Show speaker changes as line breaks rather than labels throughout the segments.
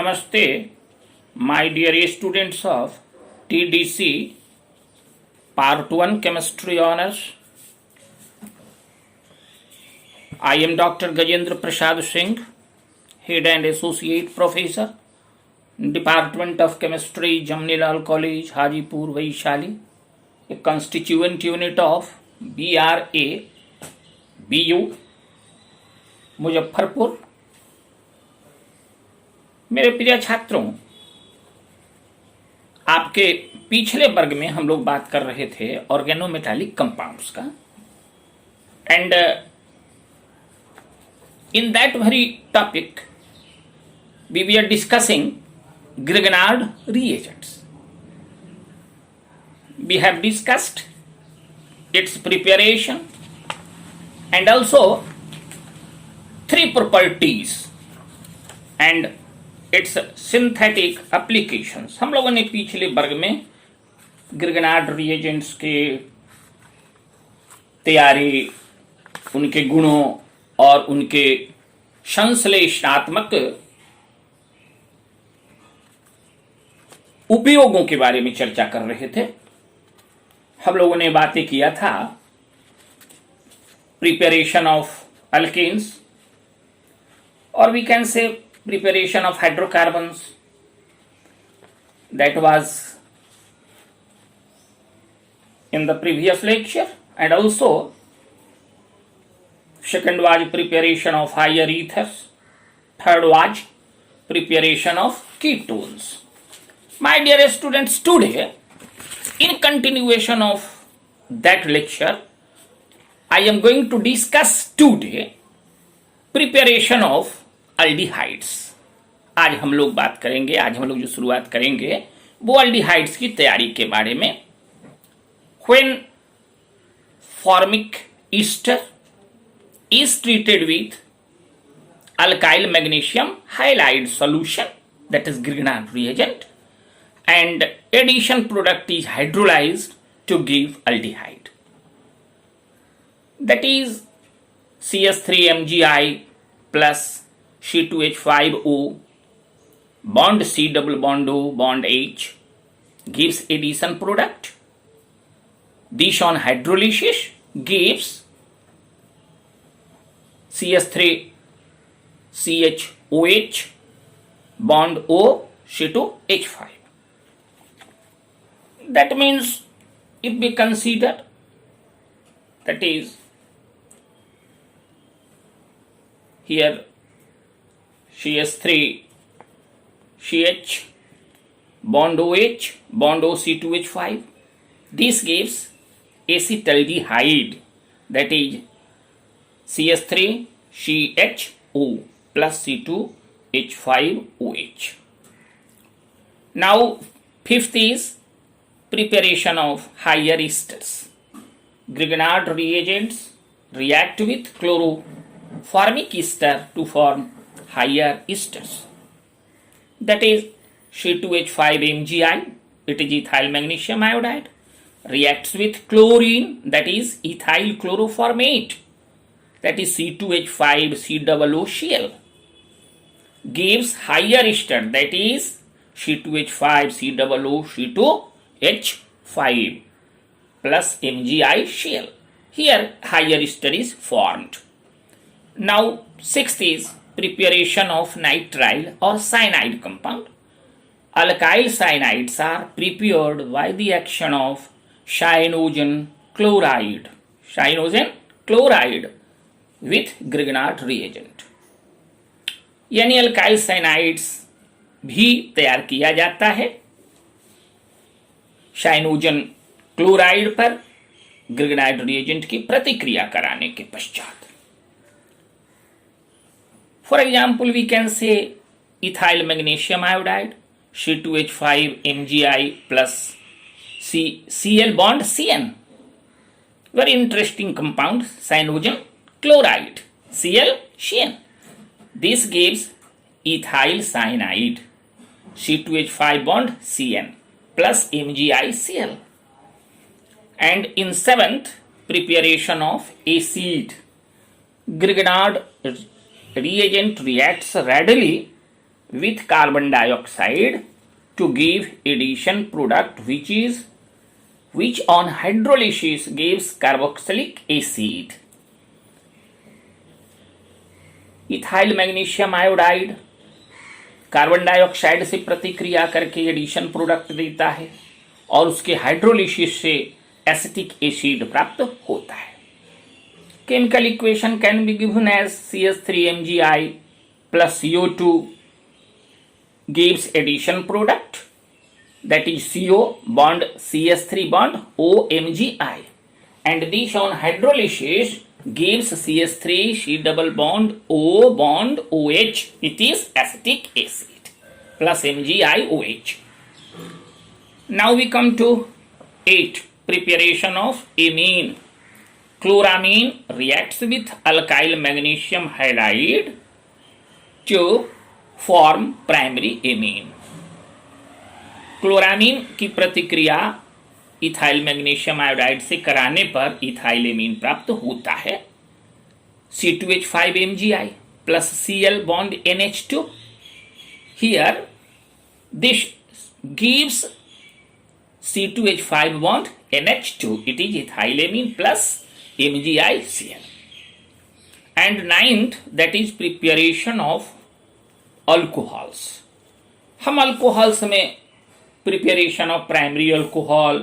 Namaste, my dear students of TDC Part 1 Chemistry Honours. I am Dr. Gajendra Prasad Singh, Head and Associate Professor, Department of Chemistry, Jamnilal College, Hajipur, Vaishali, a constituent unit of BRA, BU, Muzaffarpur. मेरे प्रिय छात्रों, आपके पिछले वर्ग में हम लोग बात कर रहे थे ऑर्गेनोमेटालिक कंपाउंड्स का, and in that very topic we were discussing Grignard reagents. We have discussed its preparation and also three properties and its synthetic applications. हम लोगों ने पिछले वर्ग में ग्रिगनार्ड रिएजेंट्स के तैयारी, उनके गुणों और उनके संश्लेषणात्मक उपयोगों के बारे में चर्चा कर रहे थे। हम लोगों ने बातें किया था preparation of alkanes, or we can say preparation of hydrocarbons. That was in the previous lecture, and also second was preparation of higher ethers, third was preparation of ketones. My dear students, today in continuation of that lecture I am going to discuss today preparation of aldehydes. आज हम लोग बात करेंगे, आज हम लोग जो शुरुआत करेंगे वो अल्डिहाइड्स की तैयारी के बारे में। When formic ester is treated with alkyl magnesium halide solution, that is Grignard reagent, and addition product is hydrolysed to give aldehyde, that is CH3MgI plus C2H5O bond C double bond O bond H gives addition product. This on hydrolysis gives CH3 CHOH bond O C2H5. That means if we consider, that is here CH3 CH bond OH bond OC2H5, this gives acetaldehyde, that is CH3 CHO plus C2H5OH. Now fifth is preparation of higher esters. Grignard reagents react with chloroformic ester to form higher esters, that is C2H5MgI, it is ethyl magnesium iodide, reacts with chlorine, that is ethyl chloroformate, that is C2H5COOCl, gives higher ester, that is C2H5COOC2H5 plus MgICl. Here higher ester is formed. Now sixth is preparation of nitrile or cyanide compound. Alkyl cyanides are prepared by the action of cyanogen chloride with Grignard reagent. यानी alkyl cyanides भी तैयार किया जाता है Cyanogen chloride पर Grignard reagent की प्रतिक्रिया कराने के पश्चात। For example, we can say ethyl magnesium iodide, C2H5MgI plus Cl bond Cn. Very interesting compound, cyanogen chloride, ClCN. This gives ethyl cyanide, C2H5 bond Cn plus MgICl. And in seventh, preparation of acid. Grignard reagent reacts readily with carbon dioxide to give addition product which on hydrolysis gives carboxylic acid. Ethyl magnesium iodide carbon dioxide से प्रतिक्रिया करके addition product देता है और उसके hydrolysis से acetic acid प्राप्त होता है. Chemical equation can be given as CH3MgI plus CO2 gives addition product, that is CO bond CH3 bond OMgI, and this on hydrolysis gives CH3 C double bond O bond OH, it is acetic acid plus MgIOH. Now we come to 8, preparation of amine. Chloramine reacts with alkyl magnesium halide to form primary amine. Chloramine की प्रतिक्रिया ethyl magnesium iodide से कराने पर ethyl amine प्राप्त होता है. C2H5MgI plus Cl bond NH2. Here this gives C2H5 bond NH2. It is ethyl amine plus MgICl. And 9th, that is preparation of alcohols. हम alcohols में preparation of primary alcohol,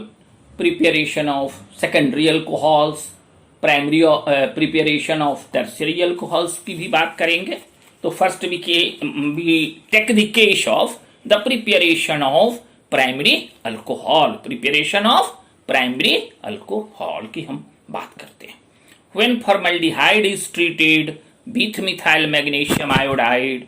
preparation of secondary alcohols, primary preparation of tertiary alcohols की भी बात करेंगे. तो first we take the case of the preparation of primary alcohol. Preparation of primary alcohol की हम बात करते हैं. When formaldehyde is treated with methyl magnesium iodide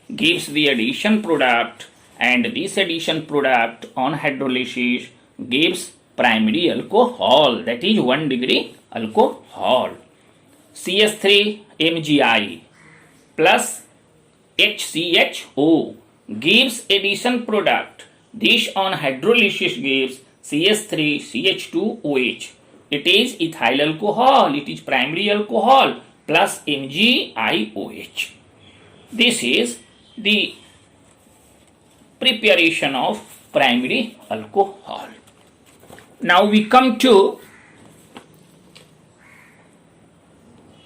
gives the addition product, and this addition product on hydrolysis gives primary alcohol, that is 1 degree alcohol. CH3MgI plus HCHO gives addition product. This on hydrolysis gives CH3CH2OH. It is ethyl alcohol, it is primary alcohol plus MgIOH. This is the preparation of primary alcohol. Now we come to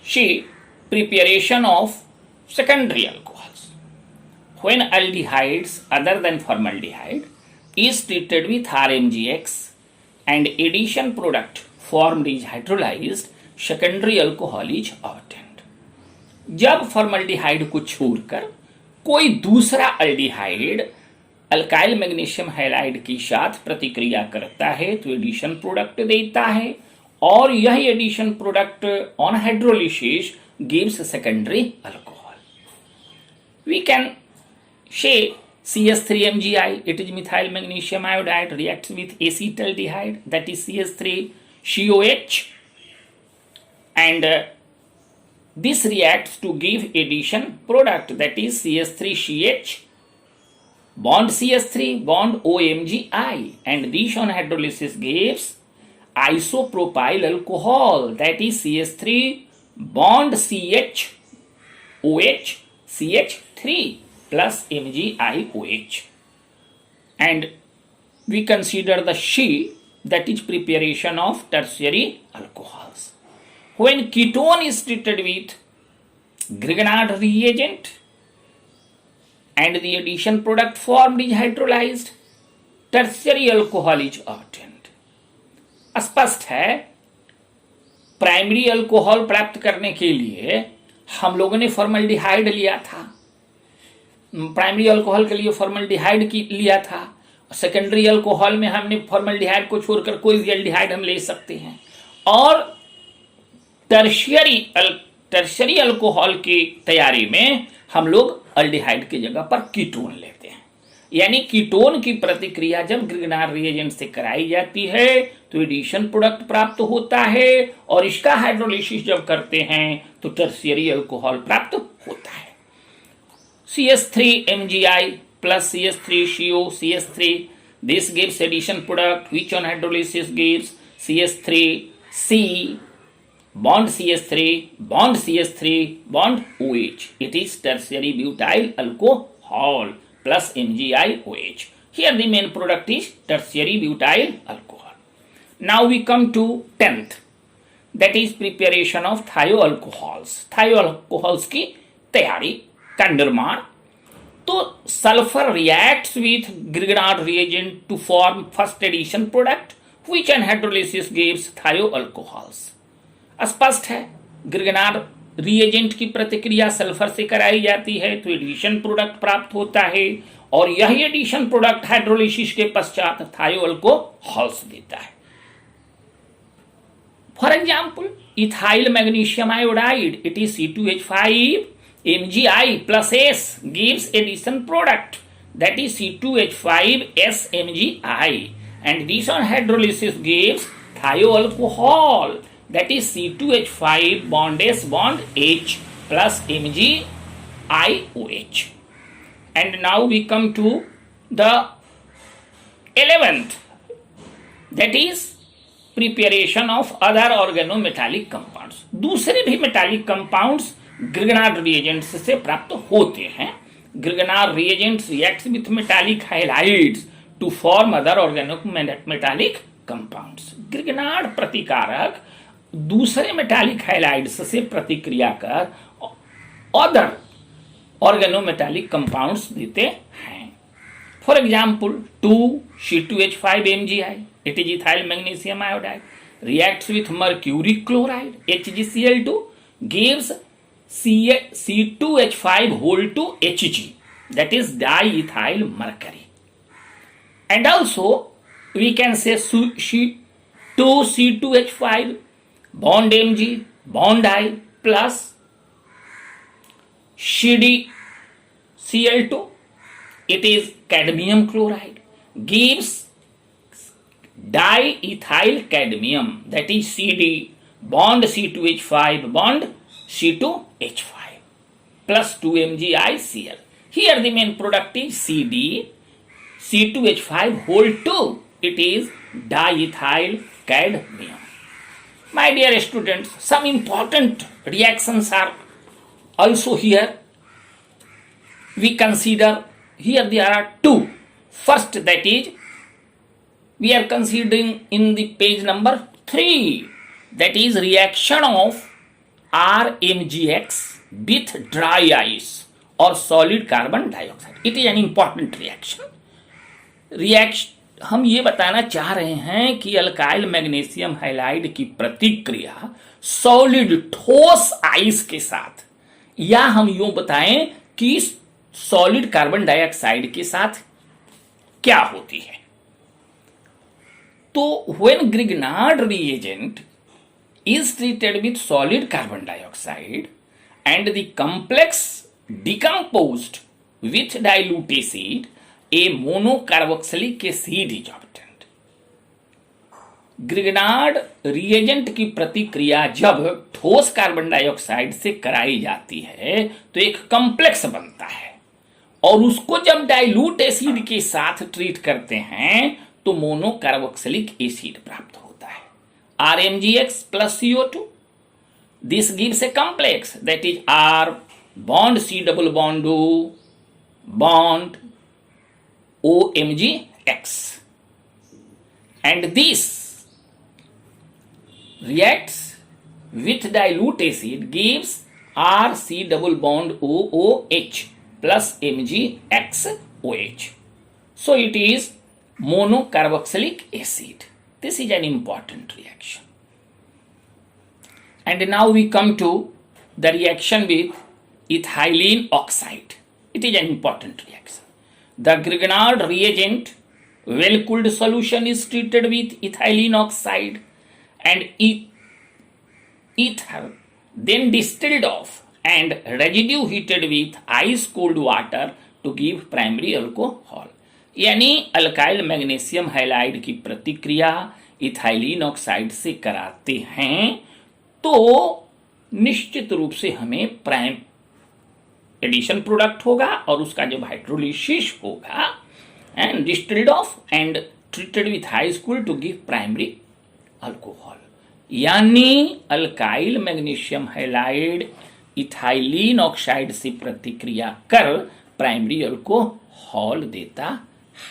see preparation of secondary alcohols. When aldehydes other than formaldehyde is treated with RMGX and addition product formed is hydrolyzed, secondary alcohol is obtained. जब formaldehyde को छोड़कर कोई दूसरा aldehyde alkyl magnesium halide के साथ प्रतिक्रिया करता है तो एडिशन प्रोडक्ट देता है, और यह addition product on hydrolysis gives secondary alcohol. We can say CH3MgI, it is methyl magnesium iodide, reacts with acetaldehyde, that is CH3COH, and this reacts to give addition product, that is CH3CH bond CH3 bond OMgI, and this on hydrolysis gives isopropyl alcohol, that is CH3 bond CHOH CH3 plus MgIOH. And we consider the C, that is preparation of tertiary alcohols. When ketone is treated with Grignard reagent and the addition product formed is hydrolyzed, tertiary alcohol is obtained. स्पष्ट है primary alcohol प्राप्त करने के लिए हम लोगों ने formaldehyde लिया था, प्राइमरी अल्कोहल के लिए फॉर्मल्डिहाइड की लिया था. सेकेंडरी अल्कोहल में हमने फॉर्मल्डिहाइड को छोड़कर कोई भी एल्डिहाइड हम ले सकते हैं, और टर्शियरी अल्कोहल की तैयारी में हम लोग अल्डिहाइड की जगह पर कीटोन लेते हैं. यानी कीटोन की प्रतिक्रिया जब ग्रिग्नार रिएजेंट से कराई जाती है तो एडिशन प्रोडक्ट प्राप्त होता है, और इसका हाइड्रोलिसिस जब करते हैं तो टर्शियरी अल्कोहल प्राप्त होता है. CH3MgI plus CH3CO CH3, this gives addition product which on hydrolysis gives CH3C bond CH3 bond CH3 bond OH. It is tertiary butyl alcohol. alcohol plus MgIOH. Here the main product is tertiary butyl alcohol. Now we come to 10th, that is preparation of thioalcohols. Thioalcohols की तैयारी का निर्माण. तो sulphur reacts with Grignard reagent to form first addition product which on hydrolysis gives thioalcohols. स्पष्ट है, Grignard reagent की प्रतिक्रिया sulphur से कराई जाती है तो एडिशन प्रोडक्ट प्राप्त होता है और यही एडिशन प्रोडक्ट हाइड्रोलिसिस के पश्चात थायोअल्कोहॉल्स देता है. For example ethyl magnesium iodide, it is C2H5 MgI plus S gives addition product that is C2H5 SMgI and this on hydrolysis gives thioalcohol that is C2H5 bond S bond H plus MgIOH. And now we come to the 11th, that is preparation of other organometallic compounds. दूसरे भी metallic compounds Grignard reagents से प्राप्त होते हैं. Grignard reagents reacts with metallic halides to form other organometallic compounds. Grignard प्रतिकारक दूसरे metallic हाइलाइड्स से प्रतिक्रिया कर अदर ऑर्गेनोमेटालिक कंपाउंड्स देते हैं. For example 2C2H5 MgI, it is ethyl magnesium iodide, reacts with mercury chloride HgCl2 gives C2H5 whole to Hg, that is diethyl mercury. And also we can say 2C2H5 bond Mg bond I plus CdCl2, it is cadmium chloride, gives diethyl cadmium, that is Cd bond C2H5 bond C2H5 plus 2MgICl. Here the main product is Cd C2H5 whole 2, it is diethyl cadmium. My dear students, some important reactions are also here. We consider here there are two. First, that is we are considering in the page number 3, that is reaction of RMgX with dry ice or solid carbon dioxide. It is an important reaction. हम ये बताना चाह रहे हैं कि alkyl magnesium halide की प्रतिक्रिया solid ठोस आइस के साथ, या हम यूं बताएं कि सॉलिड कार्बन डाइऑक्साइड के साथ क्या होती है. तो when Grignard reagent is treated with solid carbon dioxide and the complex decomposed with dilute acid, a monocarboxylic acid is obtained. Grignard reagent की प्रतिक्रिया जब ठोस कार्बन डाइऑक्साइड से कराई जाती है तो एक कॉम्प्लेक्स बनता है और उसको जब डाइल्यूट एसिड के साथ ट्रीट करते हैं तो मोनोकार्बोक्सिलिक एसिड प्राप्त होता है. RMgX plus CO2. This gives a complex that is R bond C double bond O bond OMgX, and this reacts with dilute acid gives RC double bond OOH plus MgXOH. So it is monocarboxylic acid. This is an important reaction. And now we come to the reaction with ethylene oxide. It is an important reaction. The Grignard reagent, well cooled solution is treated with ethylene oxide and ether, then distilled off and residue heated with ice cold water to give primary alcohol. यानी alkyl magnesium halide की प्रतिक्रिया ethylene oxide से कराते हैं तो निश्चित रूप से हमें प्राइम एडिशन प्रोडक्ट होगा और उसका जब हाइड्रोलिसिस होगा and distilled off and treated with ice cooled to give primary alcohol. यानी alkyl magnesium halide ethylene oxide से प्रतिक्रिया कर प्राइमरी अल्कोहल देता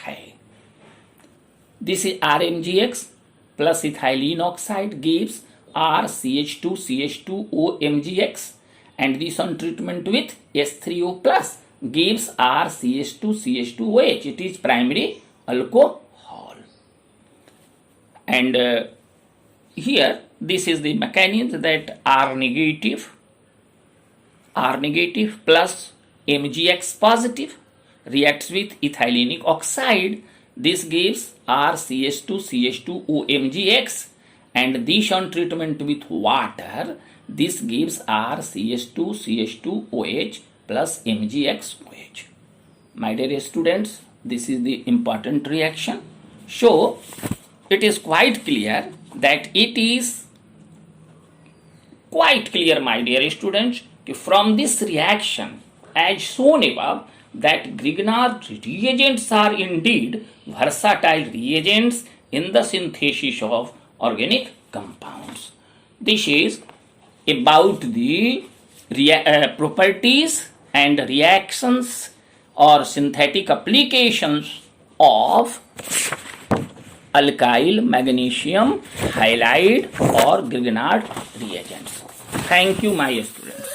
है. This is RMgX plus ethylene oxide gives RCH2CH2OMgX, and this on treatment with S3O plus gives RCH2CH2OH. It is primary alcohol. And here this is the mechanism that R negative plus MgX positive reacts with ethylenic oxide. This gives RCH2CH2OMgX, and this on treatment with water, this gives RCH2CH2OH plus MgXOH. My dear students, this is the important reaction. So it is quite clear that it is quite clear, my dear students, from this reaction as shown above, that Grignard reagents are indeed versatile reagents in the synthesis of organic compounds. This is about the properties and reactions or synthetic applications of alkyl magnesium halide or Grignard reagents. Thank you, my students.